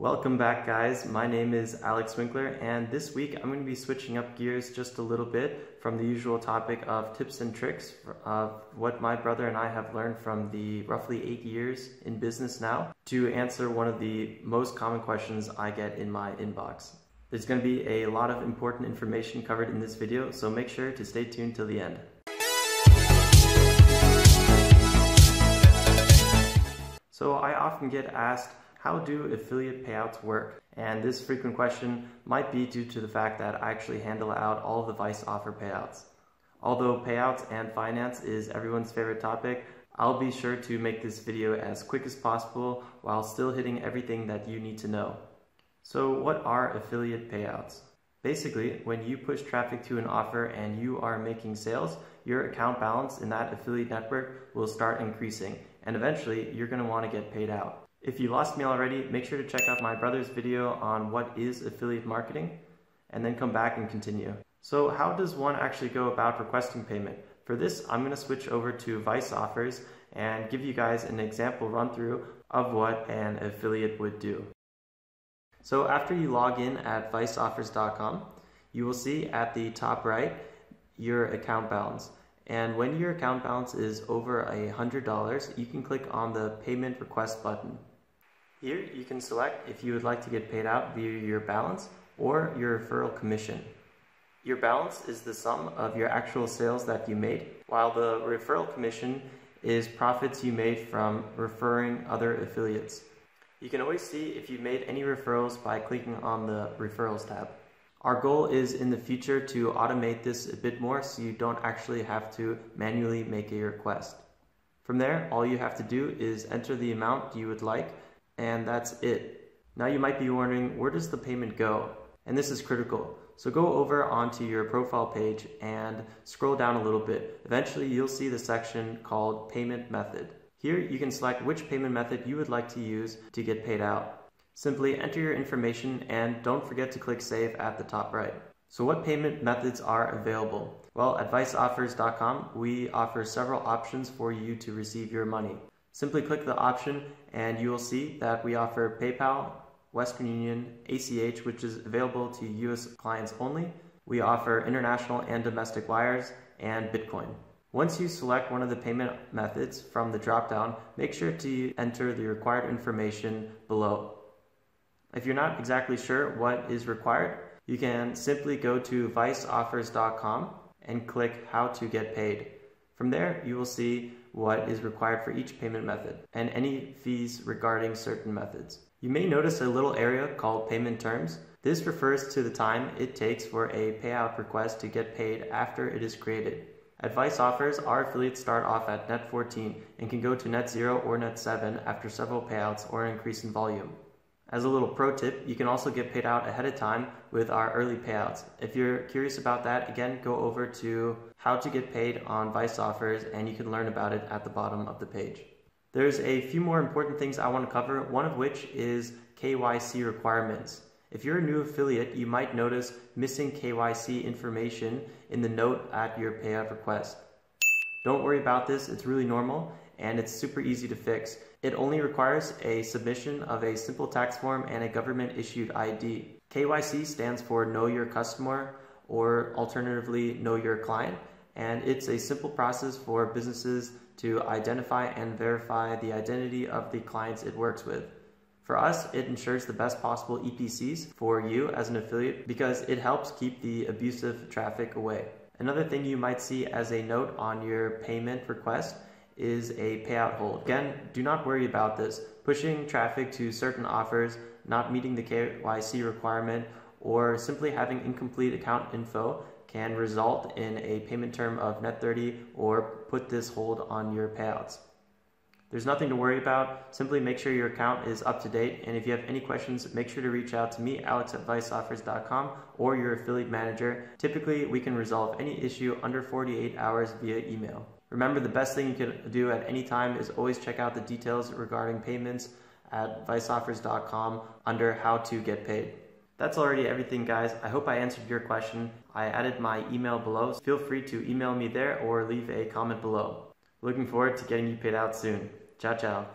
Welcome back, guys. My name is Alex Winkler, and this week I'm going to be switching up gears just a little bit from the usual topic of tips and tricks of what my brother and I have learned from the roughly 8 years in business now to answer one of the most common questions I get in my inbox. There's going to be a lot of important information covered in this video, so make sure to stay tuned till the end. So I often get asked, how do affiliate payouts work? And this frequent question might be due to the fact that I actually handle out all of the ViceOffer payouts. Although payouts and finance is everyone's favorite topic, I'll be sure to make this video as quick as possible while still hitting everything that you need to know. So what are affiliate payouts? Basically, when you push traffic to an offer and you are making sales, your account balance in that affiliate network will start increasing, and eventually you're going to want to get paid out. If you lost me already, make sure to check out my brother's video on what is affiliate marketing, and then come back and continue. So how does one actually go about requesting payment? For this, I'm going to switch over to ViceOffers and give you guys an example run through of what an affiliate would do. So after you log in at viceoffers.com, you will see at the top right your account balance. And when your account balance is over $100, you can click on the payment request button. Here you can select if you would like to get paid out via your balance or your referral commission. Your balance is the sum of your actual sales that you made, while the referral commission is profits you made from referring other affiliates. You can always see if you made any referrals by clicking on the referrals tab. Our goal is in the future to automate this a bit more so you don't actually have to manually make a request. From there, all you have to do is enter the amount you would like, and that's it. Now you might be wondering, where does the payment go? And this is critical. So go over onto your profile page and scroll down a little bit. Eventually you'll see the section called Payment Method. Here you can select which payment method you would like to use to get paid out. Simply enter your information and don't forget to click Save at the top right. So what payment methods are available? Well, at viceoffers.com we offer several options for you to receive your money. Simply click the option and you will see that we offer PayPal, Western Union, ACH, which is available to US clients only. We offer international and domestic wires, and Bitcoin. Once you select one of the payment methods from the drop-down, make sure to enter the required information below. If you're not exactly sure what is required, you can simply go to viceoffers.com and click How to Get Paid. From there, you will see what is required for each payment method and any fees regarding certain methods. You may notice a little area called Payment Terms. This refers to the time it takes for a payout request to get paid after it is created. At ViceOffers, our affiliates start off at net 14 and can go to net 0 or net 7 after several payouts or an increase in volume. As a little pro tip, you can also get paid out ahead of time with our early payouts. If you're curious about that, again, go over to How to Get Paid on ViceOffers and you can learn about it at the bottom of the page. There's a few more important things I want to cover, one of which is KYC requirements. If you're a new affiliate, you might notice missing KYC information in the note at your payout request. Don't worry about this, it's really normal and it's super easy to fix. It only requires a submission of a simple tax form and a government-issued ID. KYC stands for Know Your Customer, or alternatively, Know Your Client, and it's a simple process for businesses to identify and verify the identity of the clients it works with. For us, it ensures the best possible EPCs for you as an affiliate because it helps keep the abusive traffic away. Another thing you might see as a note on your payment request is a payout hold. Again, do not worry about this. Pushing traffic to certain offers, not meeting the KYC requirement, or simply having incomplete account info can result in a payment term of net 30 or put this hold on your payouts. There's nothing to worry about. Simply make sure your account is up to date, and if you have any questions, make sure to reach out to me, Alex at viceoffers.com, or your affiliate manager. Typically, we can resolve any issue under 48 hours via email. Remember, the best thing you can do at any time is always check out the details regarding payments at viceoffers.com under How to Get Paid. That's already everything, guys. I hope I answered your question. I added my email below. Feel free to email me there or leave a comment below. Looking forward to getting you paid out soon. Ciao, ciao.